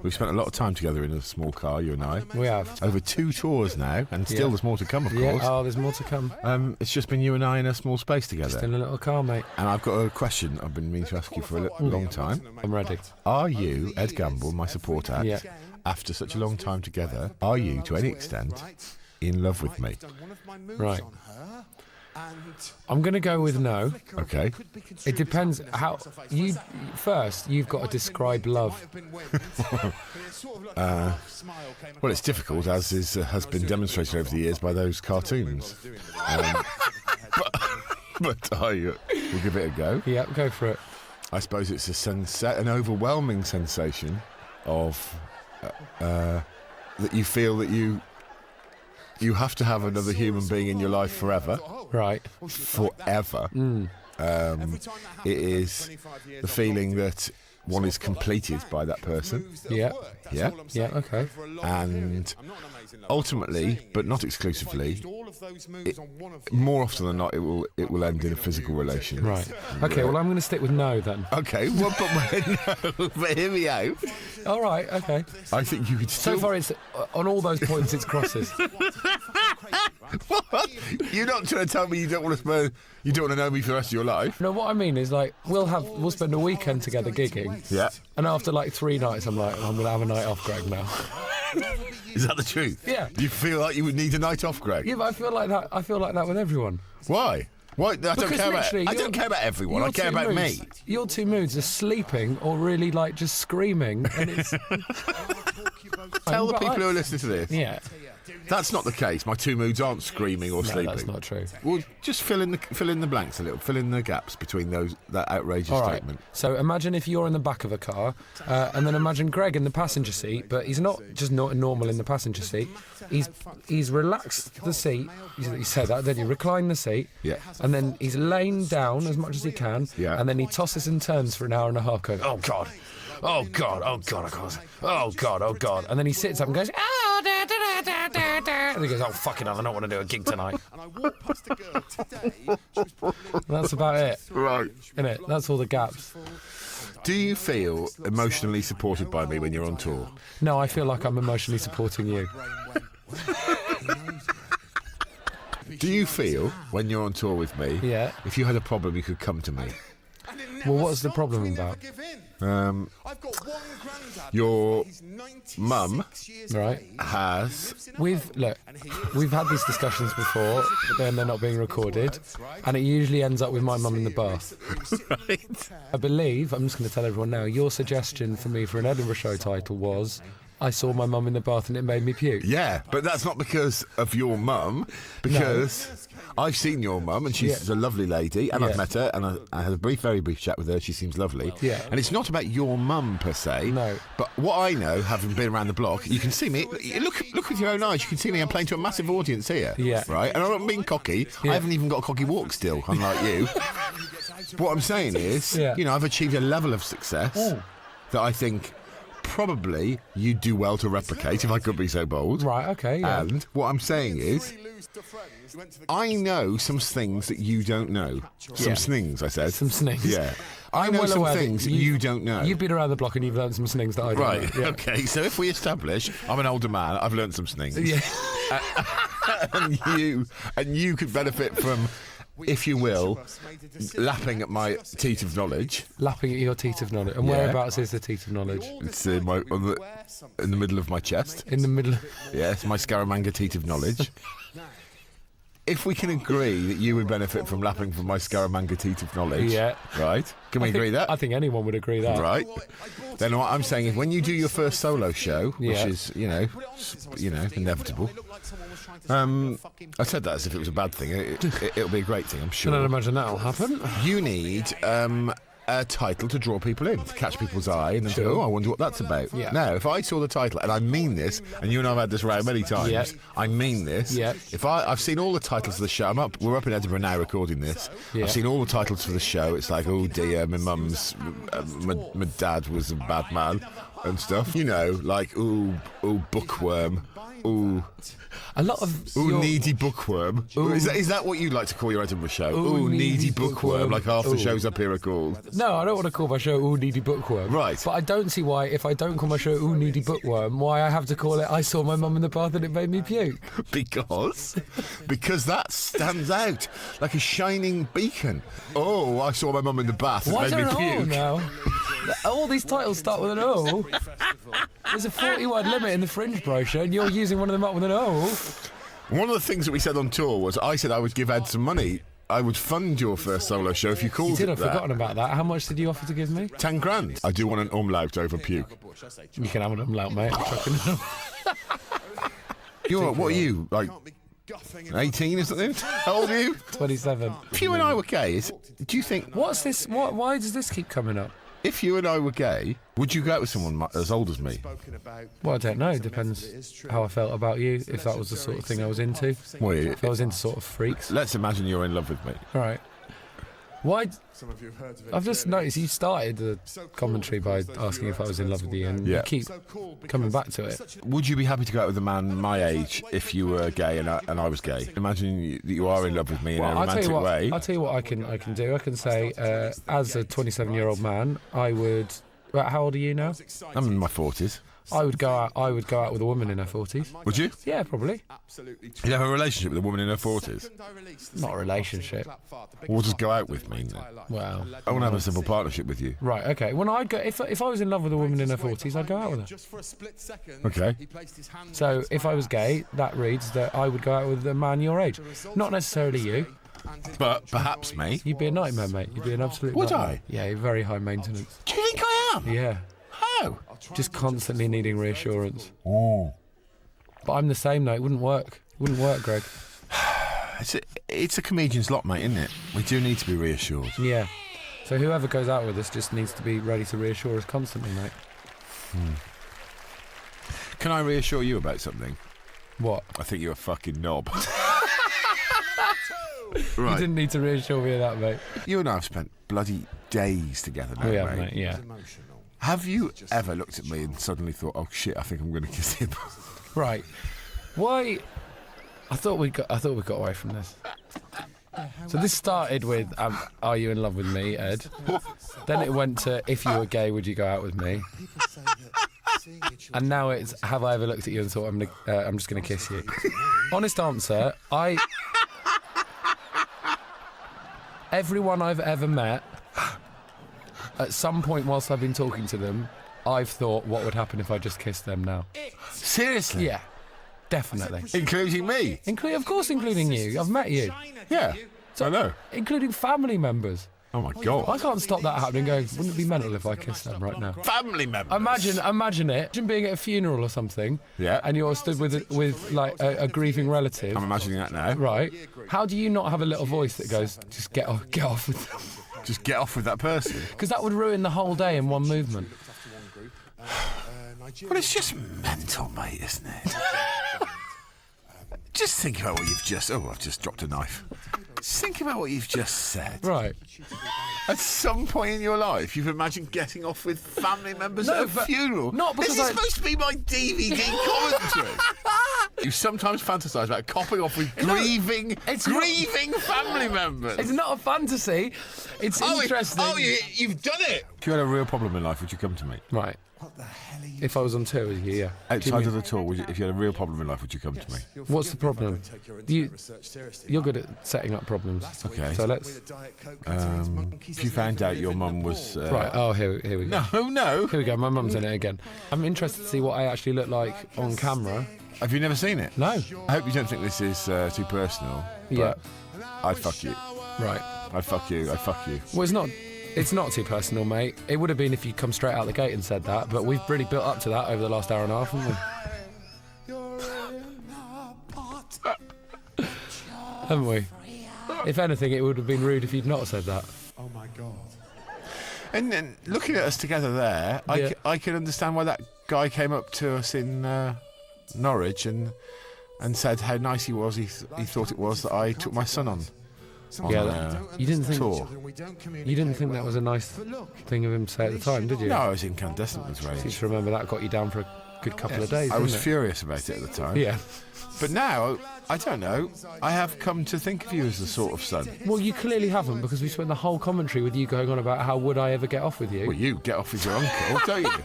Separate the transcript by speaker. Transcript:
Speaker 1: We've spent a lot of time together in a small car, you and I.
Speaker 2: We have.
Speaker 1: Over 2 tours now, and still there's more to come, of course.
Speaker 2: Oh, there's more to come.
Speaker 1: It's just been you and I in a small space together.
Speaker 2: Just in a little car, mate.
Speaker 1: And I've got a question I've been meaning to ask you for a long time.
Speaker 2: I'm ready.
Speaker 1: Are you, Ed Gamble, my support act, after such a long time together, are you, to any extent, in love with me?
Speaker 2: Right. I'm going to go with no.
Speaker 1: Okay.
Speaker 2: It depends how you. First, you've got to describe love.
Speaker 1: Well, it's difficult, as has been demonstrated over the years by those cartoons. But we'll give it a go.
Speaker 2: Yeah, go for it.
Speaker 1: I suppose it's an overwhelming sensation of that you feel that you have to have another human being in your life forever.
Speaker 2: Right.
Speaker 1: Forever. It is the feeling that one is completed by that person.
Speaker 2: Yeah.
Speaker 1: Yeah.
Speaker 2: Yeah, okay.
Speaker 1: And ultimately, but not exclusively, more often than not, it will end in a physical relation.
Speaker 2: Right. Okay, well, I'm going to stick with no then.
Speaker 1: Okay, well, but hear me out.
Speaker 2: All right, okay.
Speaker 1: I think you could still...
Speaker 2: So far, it's on all those points, it's crosses.
Speaker 1: What? You're not trying to tell me you don't want to know me for the rest of your life?
Speaker 2: No, what I mean is, like, we'll spend a weekend together gigging.
Speaker 1: Yeah.
Speaker 2: And after, like, 3 nights, I'm like, I'm going to have a night off, Greg, now.
Speaker 1: Is that the truth?
Speaker 2: Yeah.
Speaker 1: You feel like you would need a night off, Greg?
Speaker 2: Yeah, but I feel like that with everyone.
Speaker 1: Why? Why? I don't care about everyone. I care about me.
Speaker 2: Your 2 moods are sleeping or really, like, just screaming. And it's...
Speaker 1: Tell the people who are listening to this.
Speaker 2: Yeah.
Speaker 1: That's not the case. My 2 moods aren't screaming or sleeping.
Speaker 2: That's not true.
Speaker 1: Well, just fill in the blanks a little. Fill in the gaps between that outrageous statement.
Speaker 2: So imagine if you're in the back of a car, and then imagine Greg in the passenger seat, but he's not just not normal in the passenger seat. He's relaxed the seat. You said that, then you recline the seat.
Speaker 1: Yeah.
Speaker 2: And then he's laying down as much as he can.
Speaker 1: Yeah.
Speaker 2: And then he tosses and turns for an hour and a half, going, oh God, oh God, oh God, I can't. Oh God, oh God. And then he sits up and goes, oh, da, da, da, da, da. And he goes, oh, fucking hell, I don't want to do a gig tonight. That's about it.
Speaker 1: Right.
Speaker 2: Innit? That's all the gaps.
Speaker 1: Do you feel emotionally supported by me when you're on tour?
Speaker 2: No, I feel like I'm emotionally supporting you.
Speaker 1: Do you feel, when you're on tour with me, if you had a problem, you could come to me?
Speaker 2: Well, what's the problem about?
Speaker 1: Your mum
Speaker 2: has... We've had these discussions before, but then they're not being recorded, and it usually ends up with my mum in the bath.
Speaker 1: Right.
Speaker 2: I believe, I'm just going to tell everyone now, your suggestion for me for an Edinburgh show title was... I saw my mum in the bath and it made me puke.
Speaker 1: Yeah, but that's not because of your mum, because I've seen your mum and she's a lovely lady, and I've met her, and I had a very brief chat with her. She seems lovely.
Speaker 2: Yeah.
Speaker 1: And it's not about your mum per se.
Speaker 2: No.
Speaker 1: But what I know, having been around the block, you can see me. Look with your own eyes. You can see me. I'm playing to a massive audience here.
Speaker 2: Yeah.
Speaker 1: Right. And I'm not being cocky. I haven't even got a cocky walk still, unlike you. What I'm saying is, I've achieved a level of success that I think probably you'd do well to replicate, if I could be so bold.
Speaker 2: Right, okay, yeah.
Speaker 1: And what I'm saying is, I know some things that you don't know. Some snings, I said.
Speaker 2: Some snings.
Speaker 1: Yeah. I know some things that you don't know.
Speaker 2: You've been around the block and you've learned some snings that I don't know.
Speaker 1: Right,
Speaker 2: Yeah.
Speaker 1: okay. So if we establish, I'm an older man, I've learned some snings.
Speaker 2: Yeah.
Speaker 1: and you could benefit from, if you will, lapping at my teat of knowledge.
Speaker 2: Lapping at your teat of knowledge. And whereabouts is the teat of knowledge?
Speaker 1: It's in the middle of my chest.
Speaker 2: In the middle.
Speaker 1: Yes, my Scaramanga teat of knowledge. If we can agree that you would benefit from lapping from my Scaramanga teat of knowledge, right? Can we agree that?
Speaker 2: I think anyone would agree that.
Speaker 1: Right. Then what I'm saying is, when you do your first solo show, which is, inevitable. I said that as if it was a bad thing. It'll be a great thing, I'm sure.
Speaker 2: I don't imagine that'll happen.
Speaker 1: You need a title to draw people in, to catch people's eye, and then say, I wonder what that's about.
Speaker 2: Yeah.
Speaker 1: Now, if I saw the title, and I mean this, and you and I have had this round many times, I mean this.
Speaker 2: Yeah.
Speaker 1: If I've seen all the titles of the show, we're up in Edinburgh now recording this.
Speaker 2: Yeah.
Speaker 1: I've seen all the titles for the show. It's like, oh dear, my mum's, my dad was a bad man, and stuff. Like, oh, bookworm. ooh.
Speaker 2: A lot of
Speaker 1: Needy bookworm.
Speaker 2: Ooh.
Speaker 1: Is that what you like to call your Edinburgh show?
Speaker 2: Ooh,
Speaker 1: needy
Speaker 2: needy
Speaker 1: bookworm, like half the
Speaker 2: Ooh.
Speaker 1: shows up here are called.
Speaker 2: No, I don't want to call my show Ooh Needy Bookworm.
Speaker 1: Right.
Speaker 2: But I don't see why, if I don't call my show Ooh Needy Bookworm, why I have to call it I Saw My Mum in the Bath and It Made Me Puke.
Speaker 1: Because that stands out like a shining beacon. Oh, I saw my mum in the bath and
Speaker 2: Why
Speaker 1: it
Speaker 2: is
Speaker 1: made
Speaker 2: there
Speaker 1: me
Speaker 2: an O
Speaker 1: puke.
Speaker 2: now? All these titles start with an O. There's a 40-word limit in the Fringe brochure, and you're using one of them up with an O.
Speaker 1: One of the things that we said on tour was I said I would give Ed some money. I would fund your first solo show if you called
Speaker 2: You did,
Speaker 1: it
Speaker 2: I've
Speaker 1: that.
Speaker 2: forgotten about that. How much did you offer to give me?
Speaker 1: 10 grand. I do want an umlaut over puke.
Speaker 2: You can have an umlaut, mate. I'm chucking
Speaker 1: What are you, like 18 or something? How old are you?
Speaker 2: 27.
Speaker 1: If you and I were gay, do you think...
Speaker 2: What's this? Why does this keep coming up?
Speaker 1: If you and I were gay, would you go out with someone as old as me?
Speaker 2: Well, I don't know. It depends how I felt about you, if that was the sort of thing I was into.
Speaker 1: Well,
Speaker 2: If I was into sort of freaks.
Speaker 1: let's imagine you're in love with me.
Speaker 2: All right. Why? I've just noticed you started the commentary by asking if I was in love with you, and
Speaker 1: Yeah.
Speaker 2: you keep coming back to it.
Speaker 1: Would you be happy to go out with a man my age if you were gay and I was gay? Imagine that you are in love with me in a romantic way.
Speaker 2: I'll tell you what I can do. I can say, as a 27-year-old man, I would. Well, how old are you now?
Speaker 1: I'm in my 40s.
Speaker 2: I would go out with a woman in her 40s.
Speaker 1: Would you?
Speaker 2: Yeah, probably.
Speaker 1: You'd have a relationship with a woman in her 40s?
Speaker 2: Not a relationship.
Speaker 1: Or just go out with me then?
Speaker 2: Well,
Speaker 1: I want to have a simple partnership with you.
Speaker 2: right, okay. When I'd go, if I was in love with a woman in her 40s, I'd go out with her.
Speaker 1: Okay.
Speaker 2: So if I was gay, that reads that I would go out with a man your age. Not necessarily you.
Speaker 1: But perhaps me.
Speaker 2: You'd be a nightmare, mate. You'd be an absolute
Speaker 1: Would
Speaker 2: nightmare.
Speaker 1: I?
Speaker 2: Yeah, you're very high maintenance.
Speaker 1: Do you think I am?
Speaker 2: Yeah.
Speaker 1: How?
Speaker 2: Just constantly needing reassurance.
Speaker 1: Oh.
Speaker 2: But I'm the same, though. It wouldn't work. It wouldn't work, Greg.
Speaker 1: It's a comedian's lot, mate, isn't it? We do need to be reassured.
Speaker 2: Yeah. So whoever goes out with us just needs to be ready to reassure us constantly, mate.
Speaker 1: Can I reassure you about something?
Speaker 2: What?
Speaker 1: I think you're a fucking knob.
Speaker 2: You
Speaker 1: Right.
Speaker 2: didn't need to reassure me of that, mate.
Speaker 1: You and I have spent bloody days together now,
Speaker 2: We have,
Speaker 1: mate.
Speaker 2: mate, yeah.
Speaker 1: Have you ever looked at me and suddenly thought, oh shit, I think I'm going to kiss him?
Speaker 2: Right. Why? I thought we got away from this. So this started with, are you in love with me, Ed? Then it went to, if you were gay, would you go out with me? And now it's, have I ever looked at you and thought, I'm just going to kiss you? Honest answer, everyone I've ever met, at some point whilst I've been talking to them, I've thought, what would happen if I just kissed them now?
Speaker 1: Seriously?
Speaker 2: Yeah, definitely.
Speaker 1: Including me?
Speaker 2: Of course, including you. I've met you.
Speaker 1: Yeah, I know.
Speaker 2: Including family members.
Speaker 1: Oh my God.
Speaker 2: I can't stop that happening going, wouldn't it be mental if I kissed them right now?
Speaker 1: Family members.
Speaker 2: Imagine it. Imagine being at a funeral or something.
Speaker 1: Yeah.
Speaker 2: And you're stood with like a grieving relative.
Speaker 1: I'm imagining that now.
Speaker 2: Right. How do you not have a little voice that goes, just get off with them?
Speaker 1: Just get off with that person.
Speaker 2: Because that would ruin the whole day in one movement.
Speaker 1: Well, it's just mental, mate, isn't it? Just think about what you've just... Oh, I've just dropped a knife. Just think about what you've just said.
Speaker 2: Right.
Speaker 1: At some point in your life, you've imagined getting off with family members at a funeral.
Speaker 2: not because
Speaker 1: This is supposed to be my DVD commentary. You sometimes fantasise about copping off with grieving family members.
Speaker 2: It's not a fantasy. It's interesting.
Speaker 1: You've done it. If you had a real problem in life, would you come to me?
Speaker 2: Right. If I was on tour with you, yeah.
Speaker 1: Outside of the tour, if you had a real problem in life, would you come to me?
Speaker 2: What's the problem? You're good at setting up problems.
Speaker 1: Okay.
Speaker 2: So let's...
Speaker 1: If you found out your mum was...
Speaker 2: Right, oh, here we go.
Speaker 1: No.
Speaker 2: Here we go, my mum's in it again. I'm interested to see what I actually look like on camera.
Speaker 1: Have you never seen it?
Speaker 2: No.
Speaker 1: I hope you don't think this is too personal.
Speaker 2: Yeah.
Speaker 1: I'd fuck you.
Speaker 2: Right.
Speaker 1: I'd fuck you.
Speaker 2: Well, it's not too personal, mate. It would have been if you'd come straight out the gate and said that, but we've really built up to that over the last hour and a half, haven't we? If anything, it would have been rude if you'd not said that.
Speaker 3: Oh my God.
Speaker 1: And then looking at us together there,
Speaker 2: Yeah.
Speaker 1: I can understand why that guy came up to us in Norwich and said how nice he was. He thought it was that I took my son on.
Speaker 2: You didn't think
Speaker 1: tour.
Speaker 2: You didn't think that was a nice thing of him to say at the time, did you?
Speaker 1: No, I was incandescent as
Speaker 2: You
Speaker 1: rage.
Speaker 2: just remember that got you down for good couple of days.
Speaker 1: I was
Speaker 2: wasn't
Speaker 1: furious about it at the time.
Speaker 2: it? Yeah.
Speaker 1: But now, I don't know, I have come to think of you as the sort of son.
Speaker 2: Well, you clearly haven't, because we spent the whole commentary with you going on about how would I ever get off with you.
Speaker 1: Well, you get off with your uncle, don't you?